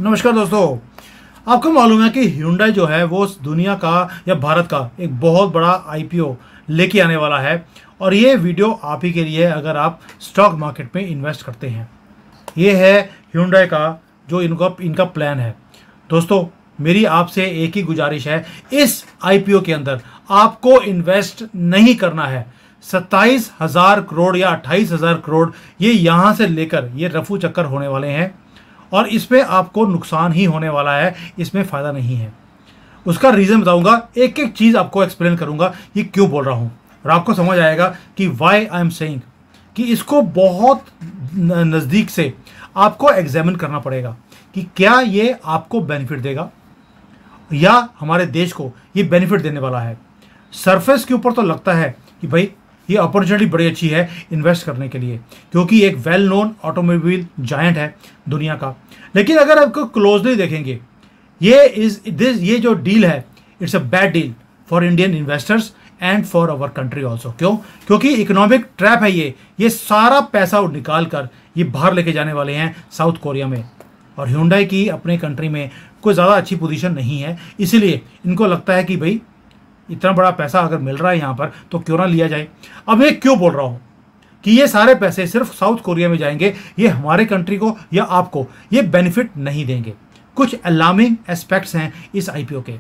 नमस्कार दोस्तों। आपको मालूम है कि Hyundai जो है वो दुनिया का या भारत का एक बहुत बड़ा आईपीओ लेके आने वाला है और ये वीडियो आप ही के लिए है अगर आप स्टॉक मार्केट में इन्वेस्ट करते हैं। ये है Hyundai का जो इनका प्लान है। दोस्तों मेरी आपसे एक ही गुजारिश है, इस आईपीओ के अंदर आपको इन्वेस्ट नहीं करना है। 27,000 करोड़ या 28,000 करोड़ ये यहाँ से लेकर ये रफू चक्कर होने वाले हैं और इसमें आपको नुकसान ही होने वाला है, इसमें फ़ायदा नहीं है। उसका रीज़न बताऊंगा, एक एक चीज़ आपको एक्सप्लेन करूंगा ये क्यों बोल रहा हूं और आपको समझ आएगा कि वाई आई एम सेइंग कि इसको बहुत नज़दीक से आपको एग्जामिन करना पड़ेगा कि क्या ये आपको बेनिफिट देगा या हमारे देश को ये बेनिफिट देने वाला है। सरफेस के ऊपर तो लगता है कि भाई ये अपॉर्चुनिटी बड़ी अच्छी है इन्वेस्ट करने के लिए, क्योंकि एक वेल नोन ऑटोमोबाइल जायंट है दुनिया का। लेकिन अगर आपको क्लोजली देखेंगे ये जो डील है, it's a bad deal for Indian investors and for our country also. क्यों? क्योंकि इकोनॉमिक ट्रैप है ये सारा पैसा निकाल कर ये बाहर लेके जाने वाले हैं साउथ कोरिया में। और Hyundai की अपने कंट्री में कोई ज़्यादा अच्छी पोजीशन नहीं है, इसीलिए इनको लगता है कि भाई इतना बड़ा पैसा अगर मिल रहा है यहाँ पर तो क्यों ना लिया जाए। अब मैं क्यों बोल रहा हूँ कि ये सारे पैसे सिर्फ साउथ कोरिया में जाएंगे, ये हमारे कंट्री को या आपको ये बेनिफिट नहीं देंगे। कुछ अलार्मिंग एस्पेक्ट्स हैं इस आईपीओ के।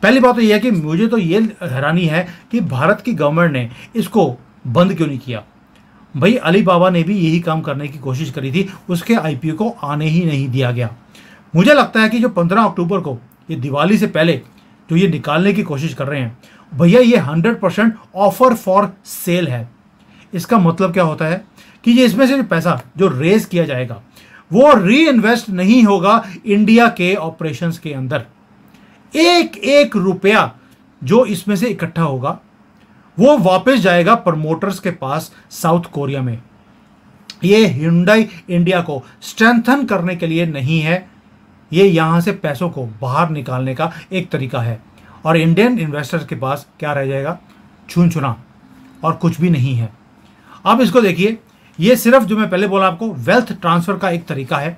पहली बात तो ये है कि मुझे तो ये हैरानी है कि भारत की गवर्नमेंट ने इसको बंद क्यों नहीं किया। भाई अलीबाबा ने भी यही काम करने की कोशिश करी थी, उसके आईपीओ को आने ही नहीं दिया गया। मुझे लगता है कि जो 15 अक्टूबर को ये दिवाली से पहले जो ये निकालने की कोशिश कर रहे हैं, भैया ये 100% ऑफर फॉर सेल है। इसका मतलब क्या होता है कि ये इसमें से पैसा जो रेज किया जाएगा वो री इन्वेस्ट नहीं होगा इंडिया के ऑपरेशंस के अंदर। एक एक रुपया जो इसमें से इकट्ठा होगा वो वापस जाएगा प्रमोटर्स के पास साउथ कोरिया में। ये Hyundai इंडिया को स्ट्रेंथन करने के लिए नहीं है, ये यहां से पैसों को बाहर निकालने का एक तरीका है। और इंडियन इन्वेस्टर्स के पास क्या रह जाएगा? छून छुना और कुछ भी नहीं है। आप इसको देखिए, ये सिर्फ जो मैं पहले बोला आपको वेल्थ ट्रांसफर का एक तरीका है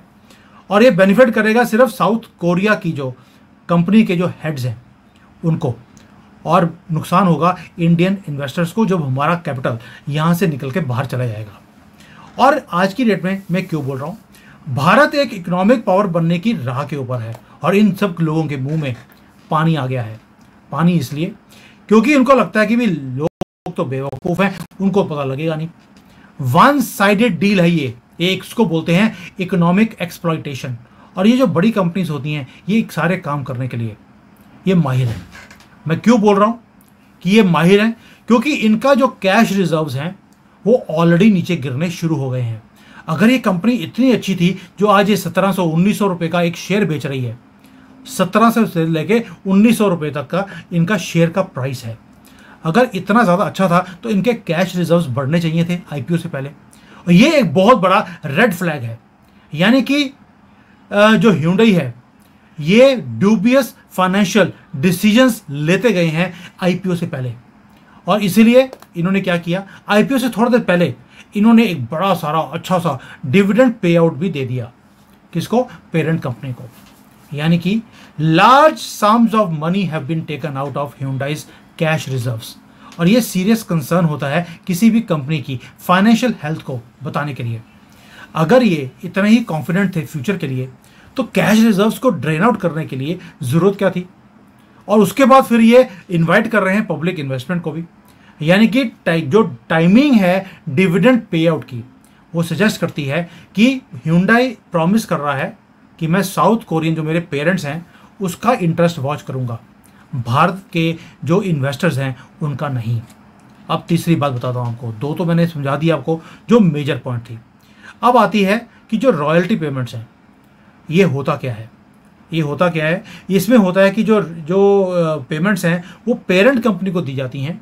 और ये बेनिफिट करेगा सिर्फ साउथ कोरिया की जो कंपनी के जो हेड्स हैं उनको, और नुकसान होगा इंडियन इन्वेस्टर्स को जब हमारा कैपिटल यहाँ से निकल के बाहर चला जाएगा। और आज की डेट में मैं क्यों बोल रहा हूँ, भारत एक इकोनॉमिक पावर बनने की राह के ऊपर है और इन सब लोगों के मुंह में पानी आ गया है। पानी इसलिए क्योंकि उनको लगता है कि भी लोग तो बेवकूफ़ हैं, उनको पता लगेगा नहीं। वन साइडेड डील है ये, एक इसको बोलते हैं इकोनॉमिक एक्सप्लॉयटेशन। और ये जो बड़ी कंपनीज होती हैं ये सारे काम करने के लिए ये माहिर हैं। मैं क्यों बोल रहा हूँ कि ये माहिर हैं? क्योंकि इनका जो कैश रिजर्व्स हैं वो ऑलरेडी नीचे गिरने शुरू हो गए हैं। अगर ये कंपनी इतनी अच्छी थी जो आज ये 1700-1900 रुपये का एक शेयर बेच रही है, 1700 से लेके 1900 रुपये तक का इनका शेयर का प्राइस है। अगर इतना ज़्यादा अच्छा था तो इनके कैश रिजर्व्स बढ़ने चाहिए थे आईपीओ से पहले। और ये एक बहुत बड़ा रेड फ्लैग है, यानी कि जो Hyundai है ये ड्यूबियस फाइनेंशियल डिसीजंस लेते गए हैं आईपीओ से पहले। और इसीलिए इन्होंने क्या किया, आईपीओ से थोड़ी देर पहले इन्होंने एक बड़ा सारा अच्छा सा डिविडेंड पे आउट भी दे दिया। किसको? पेरेंट कंपनी को। यानी कि large sums of money have been taken out of Hyundai's cash reserves. और ये सीरियस कंसर्न होता है किसी भी कंपनी की फाइनेंशियल हेल्थ को बताने के लिए। अगर ये इतने ही कॉन्फिडेंट थे फ्यूचर के लिए तो कैश रिजर्व्स को ड्रेन आउट करने के लिए ज़रूरत क्या थी? और उसके बाद फिर ये इन्वाइट कर रहे हैं पब्लिक इन्वेस्टमेंट को भी। यानी कि जो टाइमिंग है डिविडेंड पे आउट की वो सजेस्ट करती है कि Hyundai प्रॉमिस कर रहा है कि मैं साउथ कोरियन जो मेरे पेरेंट्स हैं उसका इंटरेस्ट वॉच करूंगा, भारत के जो इन्वेस्टर्स हैं उनका नहीं। अब तीसरी बात बताता हूं आपको, दो तो मैंने समझा दी आपको जो मेजर पॉइंट थी। अब आती है कि जो रॉयल्टी पेमेंट्स हैं ये होता क्या है। इसमें होता है कि जो पेमेंट्स हैं वो पेरेंट कंपनी को दी जाती हैं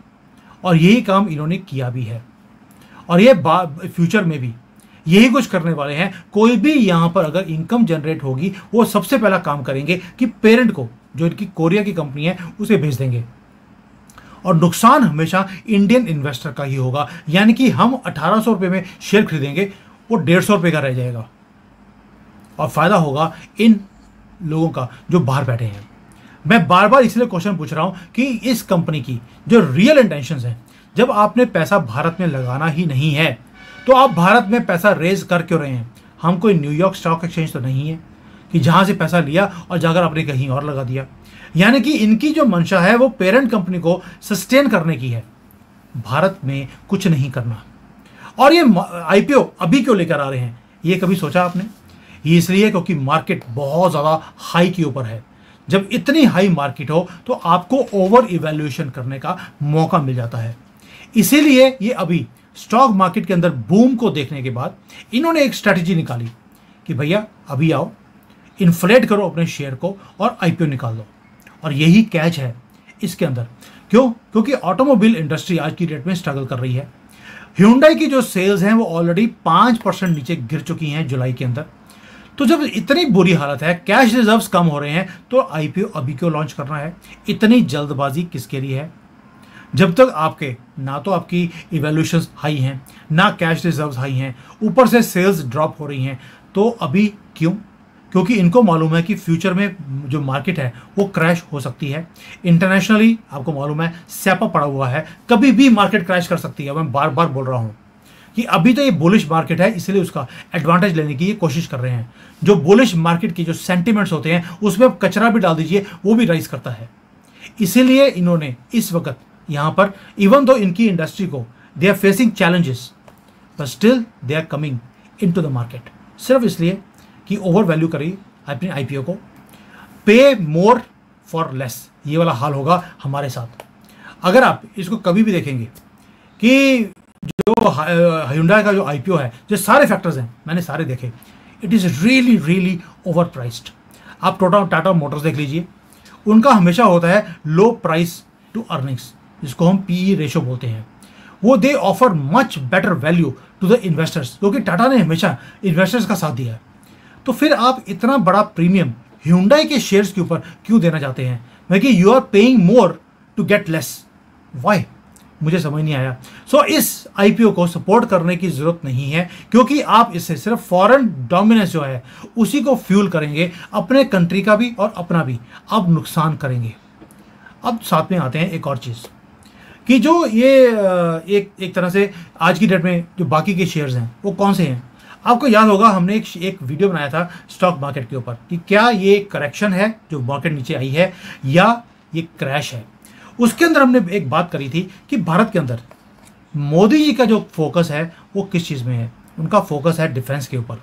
और यही काम इन्होंने किया भी है और ये फ्यूचर में भी यही कुछ करने वाले हैं। कोई भी यहाँ पर अगर इनकम जनरेट होगी वो सबसे पहला काम करेंगे कि पेरेंट को, जो इनकी कोरिया की कंपनी है, उसे भेज देंगे। और नुकसान हमेशा इंडियन इन्वेस्टर का ही होगा। यानी कि हम 1800 रुपये में शेयर खरीदेंगे, वो 150 रुपये का रह जाएगा और फायदा होगा इन लोगों का जो बाहर बैठे हैं। मैं बार बार इसलिए क्वेश्चन पूछ रहा हूं कि इस कंपनी की जो रियल इंटेंशंस हैं, जब आपने पैसा भारत में लगाना ही नहीं है तो आप भारत में पैसा रेज कर क्यों रहे हैं? हम कोई न्यूयॉर्क स्टॉक एक्सचेंज तो नहीं है कि जहां से पैसा लिया और जाकर आपने कहीं और लगा दिया। यानी कि इनकी जो मंशा है वो पेरेंट कंपनी को सस्टेन करने की है, भारत में कुछ नहीं करना। और ये आईपीओ अभी क्यों लेकर आ रहे हैं, ये कभी सोचा आपने? ये इसलिए क्योंकि मार्केट बहुत ज़्यादा हाई के ऊपर है। जब इतनी हाई मार्केट हो तो आपको ओवर इवैल्यूएशन करने का मौका मिल जाता है। इसीलिए ये अभी स्टॉक मार्केट के अंदर बूम को देखने के बाद इन्होंने एक स्ट्रैटेजी निकाली कि भैया अभी आओ, इन्फ्लेट करो अपने शेयर को और आईपीओ निकाल दो। और यही कैच है इसके अंदर। क्यों? क्योंकि ऑटोमोबाइल इंडस्ट्री आज की डेट में स्ट्रगल कर रही है। ह्यूंडई की जो सेल्स हैं वो ऑलरेडी 5% नीचे गिर चुकी हैं जुलाई के अंदर। तो जब इतनी बुरी हालत है, कैश रिजर्व्स कम हो रहे हैं, तो आईपीओ अभी क्यों लॉन्च करना है? इतनी जल्दबाजी किसके लिए है? जब तक आपके ना तो आपकी इवैल्यूएशंस हाई हैं, ना कैश रिजर्व्स हाई हैं, ऊपर से सेल्स ड्रॉप हो रही हैं, तो अभी क्यों? क्योंकि इनको मालूम है कि फ्यूचर में जो मार्केट है वो क्रैश हो सकती है। इंटरनेशनली आपको मालूम है स्यापा पड़ा हुआ है, कभी भी मार्केट क्रैश कर सकती है। मैं बार बार बोल रहा हूँ कि अभी तो ये बुलिश मार्केट है, इसलिए उसका एडवांटेज लेने की ये कोशिश कर रहे हैं। जो बुलिश मार्केट की जो सेंटिमेंट्स होते हैं उसमें कचरा भी डाल दीजिए, वो भी राइज करता है। इसीलिए इन्होंने इस वक्त यहाँ पर, इवन दो इनकी इंडस्ट्री को they are facing challenges, but still they are coming into the market, सिर्फ इसलिए कि ओवर वैल्यू करी अपने आईपीओ को। पे मोर फॉर लेस, ये वाला हाल होगा हमारे साथ। अगर आप इसको कभी भी देखेंगे कि जो ह्यूंडई का जो आईपीओ है, जो सारे फैक्टर्स हैं मैंने सारे देखे, it is really really over priced. आप टाटा मोटर्स देख लीजिए, उनका हमेशा होता है लो प्राइस टू अर्निंग्स, जिसको हम पीई रेशो बोलते हैं। वो they offer much better value to the investors, क्योंकि टाटा ने हमेशा इन्वेस्टर्स का साथ दिया है। तो फिर आप इतना बड़ा प्रीमियम ह्यूंडई के शेयर्स के ऊपर क्यों देना चाहते हैं? क्योंकि you are paying more to get less. Why? मुझे समझ नहीं आया। सो इस आईपीओ को सपोर्ट करने की जरूरत नहीं है, क्योंकि आप इससे सिर्फ फॉरेन डोमिनेंस जो है उसी को फ्यूल करेंगे, अपने कंट्री का भी और अपना भी आप नुकसान करेंगे। अब साथ में आते हैं एक और चीज़ कि जो ये एक तरह से आज की डेट में जो बाकी के शेयर्स हैं वो कौन से हैं। आपको याद होगा हमने एक वीडियो बनाया था स्टॉक मार्केट के ऊपर कि क्या ये करेक्शन है जो मार्केट नीचे आई है या ये क्रैश है। उसके अंदर हमने एक बात करी थी कि भारत के अंदर मोदी जी का जो फोकस है वो किस चीज़ में है। उनका फोकस है डिफेंस के ऊपर।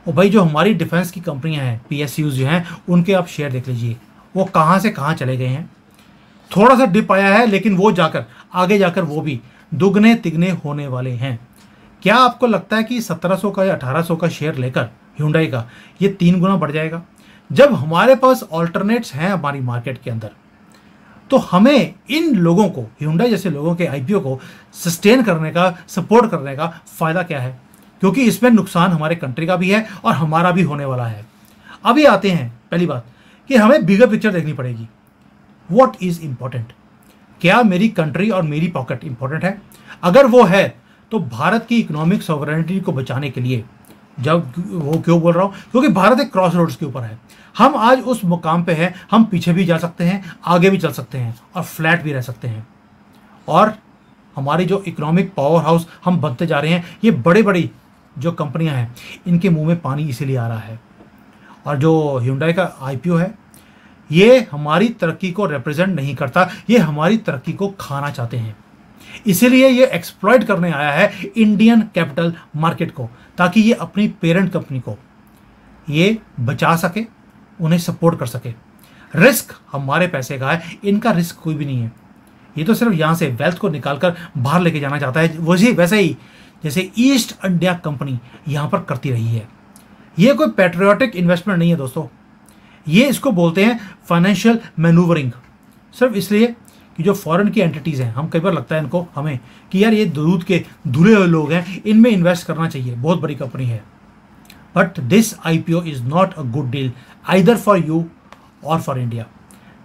और भाई जो हमारी डिफेंस की कंपनियां हैं, पीएसयूज जो हैं, उनके आप शेयर देख लीजिए, वो कहाँ से कहाँ चले गए हैं। थोड़ा सा डिप आया है, लेकिन वो जाकर आगे जाकर वो भी दुगने तिगने होने वाले हैं। क्या आपको लगता है कि 1700 का या 1800 का शेयर लेकर ह्यूंडई का ये 3 गुना बढ़ जाएगा? जब हमारे पास ऑल्टरनेट्स हैं हमारी मार्केट के अंदर, तो हमें इन लोगों को, ह्यूंडई जैसे लोगों के आईपीओ को सस्टेन करने का, सपोर्ट करने का फ़ायदा क्या है? क्योंकि इसमें नुकसान हमारे कंट्री का भी है और हमारा भी होने वाला है। अभी आते हैं पहली बात कि हमें बिगर पिक्चर देखनी पड़ेगी। What is important? क्या मेरी कंट्री और मेरी पॉकेट इंपॉर्टेंट है? अगर वो है तो भारत की इकोनॉमिक सॉवरेनिटी को बचाने के लिए, जब वो क्यों बोल रहा हूँ, क्योंकि भारत एक क्रॉस रोड्स के ऊपर है। हम आज उस मुकाम पे हैं, हम पीछे भी जा सकते हैं, आगे भी चल सकते हैं और फ्लैट भी रह सकते हैं। और हमारी जो इकोनॉमिक पावर हाउस हम बनते जा रहे हैं, ये बड़े बड़ी जो कंपनियां हैं इनके मुंह में पानी इसीलिए आ रहा है। और जो ह्यूंडई का आईपीओ है, ये हमारी तरक्की को रिप्रेजेंट नहीं करता, ये हमारी तरक्की को खाना चाहते हैं। इसीलिए ये एक्सप्लॉइट करने आया है इंडियन कैपिटल मार्केट को, ताकि ये अपनी पेरेंट कंपनी को ये बचा सके, उन्हें सपोर्ट कर सके। रिस्क हमारे पैसे का है, इनका रिस्क कोई भी नहीं है। ये तो सिर्फ यहाँ से वेल्थ को निकालकर बाहर लेके जाना चाहता है, वैसे ही जैसे ईस्ट इंडिया कंपनी यहाँ पर करती रही है। ये कोई पैट्रियोटिक इन्वेस्टमेंट नहीं है दोस्तों, ये इसको बोलते हैं फाइनेंशियल मैनूवरिंग। सिर्फ इसलिए कि जो फॉरेन की एंटिटीज़ हैं, हम कई बार लगता है इनको हमें कि यार ये दूध के धुले हुए लोग हैं, इनमें इन्वेस्ट करना चाहिए, बहुत बड़ी कंपनी है। But this IPO is not a good deal either for you और फॉर इंडिया।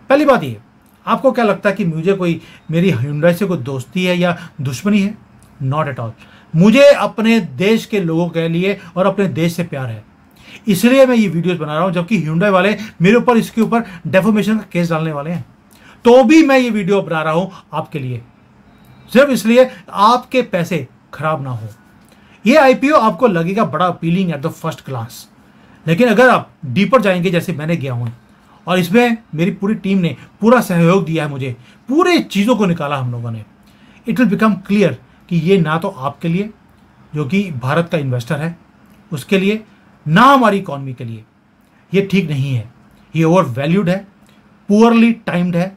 पहली बात ये, आपको क्या लगता है कि मुझे कोई, मेरी ह्यूंडई से कोई दोस्ती है या दुश्मनी है? Not at all. मुझे अपने देश के लोगों के लिए और अपने देश से प्यार है। इसलिए मैं ये वीडियोस बना रहा हूं, जबकि Hyundai वाले मेरे ऊपर इसके ऊपर डेफोमेशन का केस डालने वाले हैं, तो भी मैं ये वीडियो बना रहा हूं आपके लिए, सिर्फ इसलिए आपके पैसे खराब ना हो। ये आईपीओ आपको लगेगा बड़ा appealing at the first glance, लेकिन अगर आप डीपर जाएंगे जैसे मैंने गया हूं, और इसमें मेरी पूरी टीम ने पूरा सहयोग दिया है, मुझे पूरे चीज़ों को निकाला हम लोगों ने, इट विल बिकम क्लियर कि ये ना तो आपके लिए जो कि भारत का इन्वेस्टर है उसके लिए, ना हमारी इकॉनमी के लिए ये ठीक नहीं है। ये ओवर वैल्यूड है, पुअरली टाइम्ड है,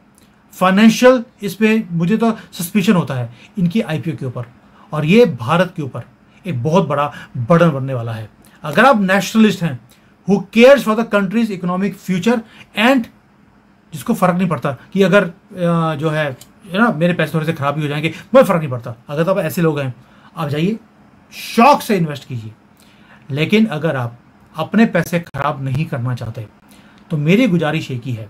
फाइनेंशियल इस पे मुझे तो सस्पिशन होता है इनकी आईपीओ के ऊपर, और ये भारत के ऊपर एक बहुत बड़ा बर्डन बनने वाला है। अगर आप नेशनलिस्ट हैं who cares for the countries economic future and जिसको फर्क नहीं पड़ता कि अगर जो है ना मेरे पैसे थोड़े से खराब भी हो जाएंगे, मुझे फर्क नहीं पड़ता, अगर तो आप ऐसे लोग हैं आप जाइए शौक से इन्वेस्ट कीजिए। लेकिन अगर आप अपने पैसे खराब नहीं करना चाहते तो मेरी गुजारिश एक ही है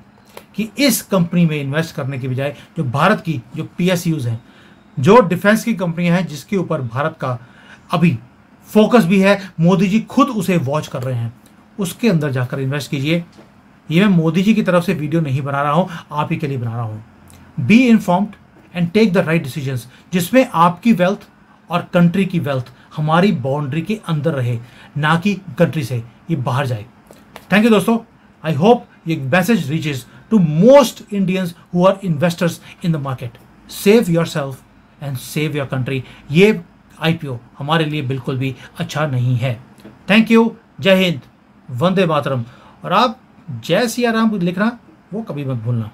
कि इस कंपनी में इन्वेस्ट करने के बजाय जो भारत की जो PSUs हैं, जो डिफेंस की कंपनियां हैं जिसके ऊपर भारत का अभी फोकस भी है, मोदी जी खुद उसे वॉच कर रहे हैं, उसके अंदर जाकर इन्वेस्ट कीजिए। ये मैं मोदी जी की तरफ से वीडियो नहीं बना रहा हूं, आप ही के लिए बना रहा हूं। Be informed and take the right decisions, जिसमें आपकी वेल्थ और कंट्री की वेल्थ हमारी बाउंड्री के अंदर रहे, ना कि कंट्री से ये बाहर जाए। थैंक यू दोस्तों, आई होप ये message reaches to most Indians who are investors in the market. Save yourself and save your country. ये आईपीओ हमारे लिए बिल्कुल भी अच्छा नहीं है। थैंक यू, जय हिंद, वंदे मातरम। और आप जय सिया राम लिखना वो कभी मत भूलना।